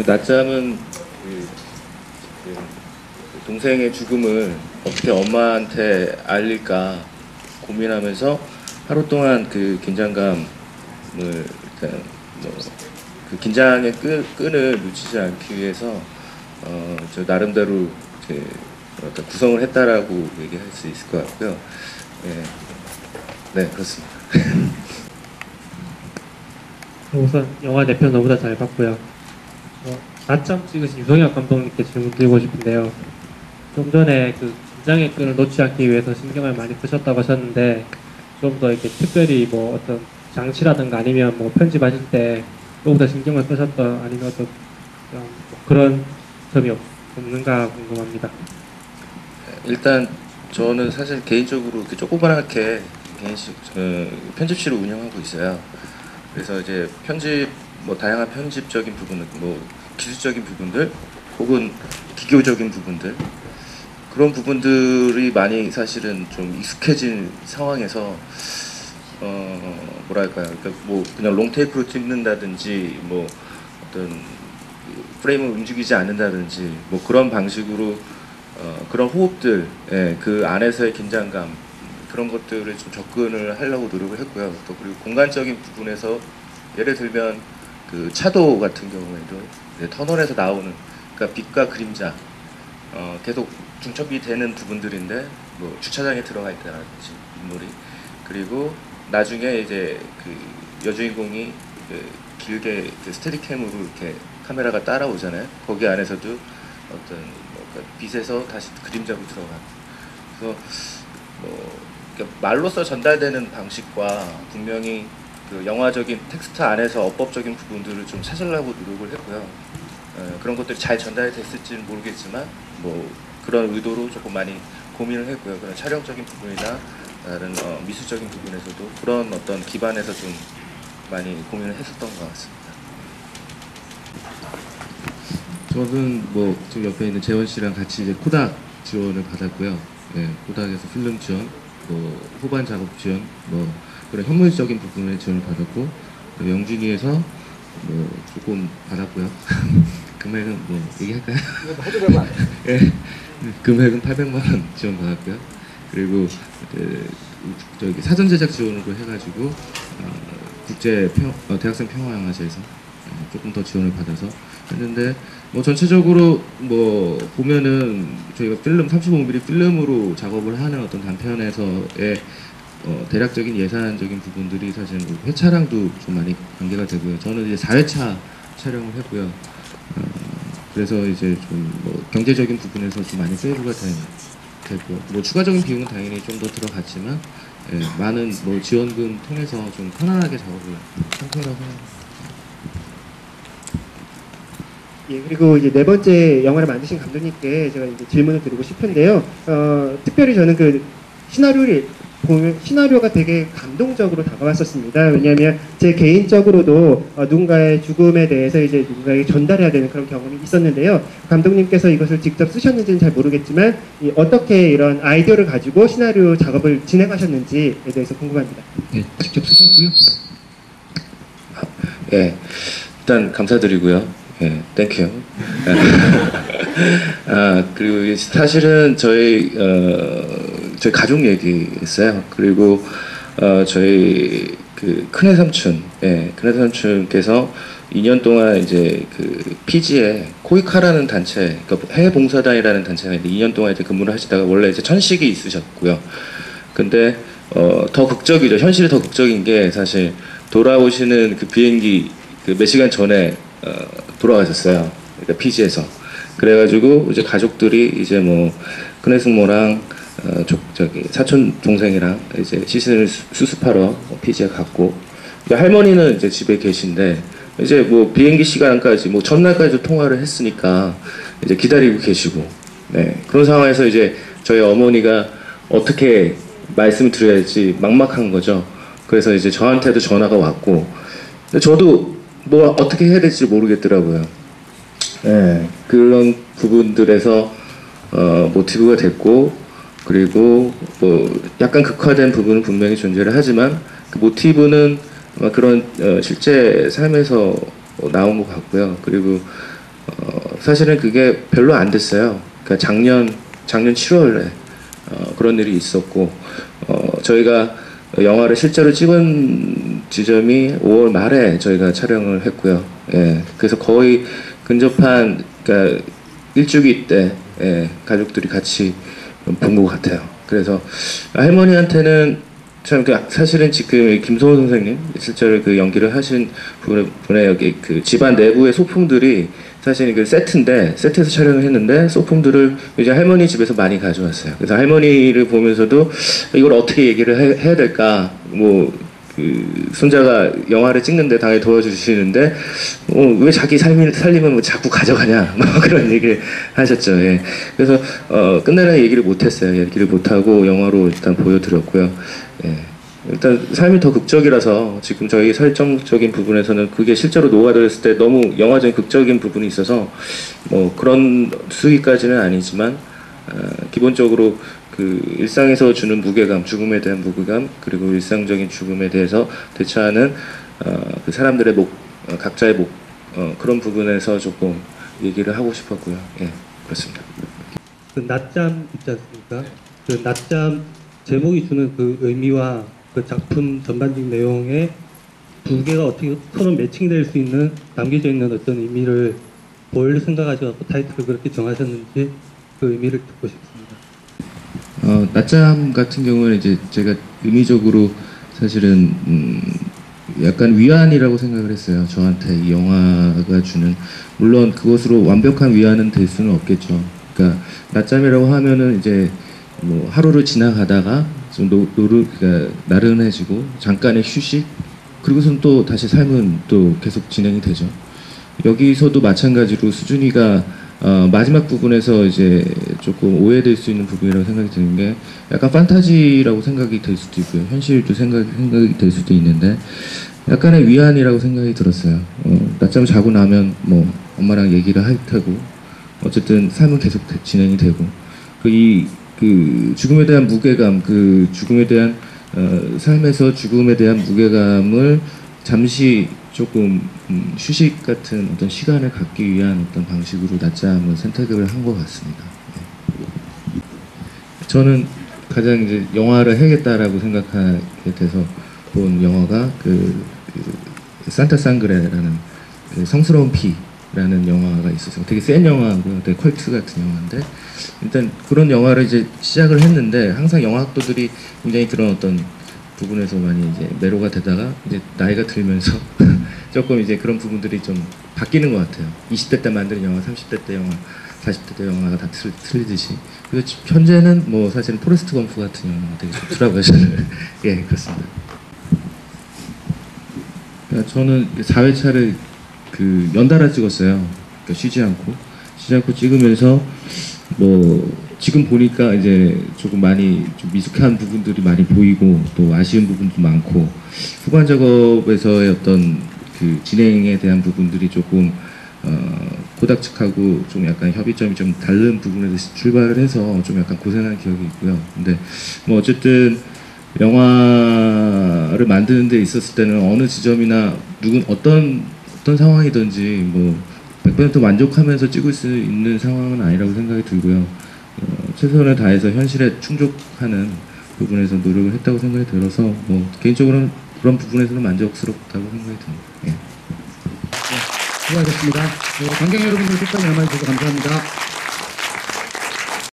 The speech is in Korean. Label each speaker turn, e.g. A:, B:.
A: 낮잠은 그 동생의 죽음을 어떻게 엄마한테 알릴까 고민하면서 하루 동안 그 긴장감을 일단 그 긴장의 끈을 놓치지 않기 위해서 저 나름대로 이제 구성을 했다라고 얘기할 수 있을 것 같고요. 예. 네, 그렇습니다.
B: 우선 영화 4편 너무 다 잘 봤고요. 낮잠 찍으신 유성혁 감독님께 질문 드리고 싶은데요. 좀 전에 그 긴장의 끈을 놓지 않기 위해서 신경을 많이 쓰셨다고 하셨는데, 좀 더 이렇게 특별히 뭐 어떤 장치라든가 아니면 뭐 편집하실 때 조금 더 신경을 쓰셨던, 아니면 어떤 뭐 그런 점이 없는가 궁금합니다.
A: 일단 저는 사실 개인적으로 조그맣게 편집실을 운영하고 있어요. 그래서 이제 다양한 편집적인 부분, 기술적인 부분들, 혹은 기교적인 부분들, 그런 부분들이 많이 사실은 좀 익숙해진 상황에서 뭐랄까요, 그러니까 그냥 롱테이크로 찍는다든지, 어떤 프레임을 움직이지 않는다든지, 그런 방식으로 그런 호흡들, 그 안에서의 긴장감, 그런 것들을 좀 접근을 하려고 노력을 했고요. 또 그리고 공간적인 부분에서 예를 들면 그 차도 같은 경우에도 터널에서 나오는, 그러니까 빛과 그림자, 계속 중첩이 되는 부분들인데, 주차장에 들어갈 때라든지 인물이, 그리고 나중에 이제 그 여주인공이 길게 스테디캠으로 이렇게 카메라가 따라오잖아요. 거기 안에서도 어떤 빛에서 다시 그림자로 들어가는. 그래서 그러니까 말로써 전달되는 방식과 분명히 그 영화적인 텍스트 안에서 어법적인 부분들을 좀 찾으려고 노력을 했고요. 그런 것들이 잘 전달이 됐을지는 모르겠지만 그런 의도로 조금 많이 고민을 했고요. 그런 촬영적인 부분이나 다른 미술적인 부분에서도 그런 어떤 기반에서 좀 많이 고민을 했었던 것 같습니다. 저는 지금 옆에 있는 재원 씨랑 같이 이제 코닥 지원을 받았고요. 네, 코닥에서 필름 지원, 후반 작업 지원, 그런 현물적인 부분에 지원을 받았고, 그리고 영준이에서 조금 받았고요. 금액은 얘기할까요? 네, 금액은 800만 원 지원 받았고요. 그리고 저기 사전 제작 지원으로 해가지고 대학생 평화영화제에서 조금 더 지원을 받아서 했는데, 전체적으로 보면은 저희가 필름 35mm 필름으로 작업을 하는 어떤 단편에서의 대략적인 예산적인 부분들이 사실 회차량도 좀 많이 관계가 되고요. 저는 이제 4회차 촬영을 했고요. 그래서 이제 좀 경제적인 부분에서 좀 많이 세이브가 됐고, 추가적인 비용은 당연히 좀 더 들어갔지만, 많은 지원금 통해서 좀 편안하게 작업을 한 편이라고 생각합니다.
C: 예, 그리고 이제 4번째 영화를 만드신 감독님께 제가 이제 질문을 드리고 싶은데요. 특별히 저는 그 시나리오를 보면 시나리오가 되게 감동적으로 다가왔었습니다. 왜냐하면 제 개인적으로도 누군가의 죽음에 대해서 이제 누군가에게 전달해야 되는 그런 경험이 있었는데요. 감독님께서 이것을 직접 쓰셨는지는 잘 모르겠지만 어떻게 이런 아이디어를 가지고 시나리오 작업을 진행하셨는지에 대해서 궁금합니다.
A: 네, 직접 쓰셨고요. 예, 일단 감사드리고요. 예, 땡큐. 그리고 사실은 저희 가족 얘기였어요. 그리고 저희 그 큰애 삼촌, 큰애 삼촌께서 2년 동안 이제 그 피지에 코이카라는 단체, 그러니까 해외 봉사단이라는 단체가 있는데 2년 동안 이제 근무를 하시다가 원래 이제 천식이 있으셨고요. 근데 더 극적이죠. 현실이 더 극적인 게 사실 돌아오시는 그 비행기 몇 시간 전에 돌아가셨어요. 그러니까 피지에서. 그래가지고 이제 가족들이 이제 큰애 숙모랑 저기 사촌 동생이랑 이제 시신을 수습하러 피지에 갔고, 할머니는 이제 집에 계신데 이제 비행기 시간까지 전날까지도 통화를 했으니까 이제 기다리고 계시고, 네, 그런 상황에서 이제 저희 어머니가 어떻게 말씀을 드려야 할지 막막한 거죠. 그래서 이제 저한테도 전화가 왔고, 근데 저도 어떻게 해야 될지 모르겠더라고요. 네, 그런 부분들에서 모티브가 됐고, 그리고 약간 극화된 부분은 분명히 존재를 하지만 그 모티브는 그런 실제 삶에서 나온 것 같고요. 그리고 사실은 그게 별로 안 됐어요. 그러니까 작년 7월에 그런 일이 있었고 저희가 영화를 실제로 찍은 지점이 5월 말에 저희가 촬영을 했고요. 예, 그래서 거의 근접한 그러니까 일주기 때 가족들이 같이 본 것 같아요. 그래서 할머니한테는 참 사실은 지금 김소호 선생님 실제로 그 연기를 하신 분의 여기 그 집안 내부의 소품들이 사실 그 세트에서 촬영을 했는데 소품들을 이제 할머니 집에서 많이 가져왔어요. 그래서 할머니를 보면서도 이걸 어떻게 얘기를 해야 될까 그 손자가 영화를 찍는데 당연히 도와주시는데 왜 자기 살림은 뭐 자꾸 가져가냐 그런 얘기를 하셨죠. 예. 그래서 끝내는 얘기를 못했어요. 얘기를 못하고 영화로 일단 보여드렸고요. 예. 일단 삶이 더 극적이라서 지금 저희 설정적인 부분에서는 그게 실제로 녹아들었을 때 너무 영화적인 극적인 부분이 있어서 뭐 그런 수위까지는 아니지만 기본적으로 그 일상에서 주는 무게감, 죽음에 대한 무게감, 그리고 일상적인 죽음에 대해서 대처하는 그 사람들의 각자의 그런 부분에서 조금 얘기를 하고 싶었고요. 예, 그렇습니다.
D: 그 낮잠 있지 않습니까? 그 낮잠 제목이 주는 그 의미와 그 작품 전반적인 내용에 두 개가 어떻게 서로 매칭될 수 있는 담겨져 있는 어떤 의미를 뭘 생각하셔서 타이틀을 그렇게 정하셨는지 그 의미를 듣고 싶습니다.
A: 낮잠 같은 경우는 이제 제가 의미적으로 사실은 약간 위안이라고 생각을 했어요. 저한테 이 영화가 주는, 물론 그것으로 완벽한 위안은 될 수는 없겠죠. 그러니까 낮잠이라고 하면은 이제 뭐 하루를 지나가다가 좀 그러니까 나른해지고 잠깐의 휴식, 그리고선 또 다시 삶은 또 계속 진행이 되죠. 여기서도 마찬가지로 수준이가 마지막 부분에서 이제 조금 오해될 수 있는 부분이라고 생각이 드는 게 약간 판타지라고 생각이 될 수도 있고요. 현실도 생각이 될 수도 있는데 약간의 위안이라고 생각이 들었어요. 낮잠 자고 나면 뭐 엄마랑 얘기를 할 테고 어쨌든 삶은 계속 진행이 되고 그 죽음에 대한 무게감, 그 죽음에 대한 삶에서 죽음에 대한 무게감을 잠시 조금 휴식 같은 어떤 시간을 갖기 위한 어떤 방식으로 낮잠을 선택을 한 것 같습니다. 네. 저는 가장 이제 영화를 해야겠다라고 생각하게 돼서 본 영화가 그 산타 상그레라는 그 성스러운 피라는 영화가 있어서 되게 센 영화고요. 되게 컬트 같은 영화인데 일단 그런 영화를 이제 시작을 했는데 항상 영화학도들이 굉장히 그런 어떤 부분에서 많이 이제 매료가 되다가 이제 나이가 들면서 조금 이제 그런 부분들이 좀 바뀌는 것 같아요. 20대 때 만든 영화, 30대 때 영화, 40대 때 영화가 다 틀리듯이. 그래서 현재는 뭐 사실은 포레스트 검프 같은 영화가 되게 좋더라고요. 저는. 예, 그렇습니다. 그러니까 저는 4회차를 그 연달아 찍었어요. 그러니까 쉬지 않고 찍으면서 뭐 지금 보니까 이제 조금 많이 좀 미숙한 부분들이 많이 보이고 또 아쉬운 부분도 많고 후반 작업에서의 어떤 그 진행에 대한 부분들이 조금 코닥측하고 좀 약간 협의점이 좀 다른 부분에 대해서 출발을 해서 좀 약간 고생한 기억이 있고요. 근데 뭐 어쨌든 영화를 만드는 데 있었을 때는 어느 지점이나 어떤 상황이든지 뭐 100% 만족하면서 찍을 수 있는 상황은 아니라고 생각이 들고요. 최선을 다해서 현실에 충족하는 부분에서 노력을 했다고 생각이 들어서 뭐 개인적으로는 그런 부분에서는 만족스럽다고 생각이 듭니다. 예.
E: 수고하셨습니다. 관객 여러분들 끝까지 남아주셔서 감사합니다.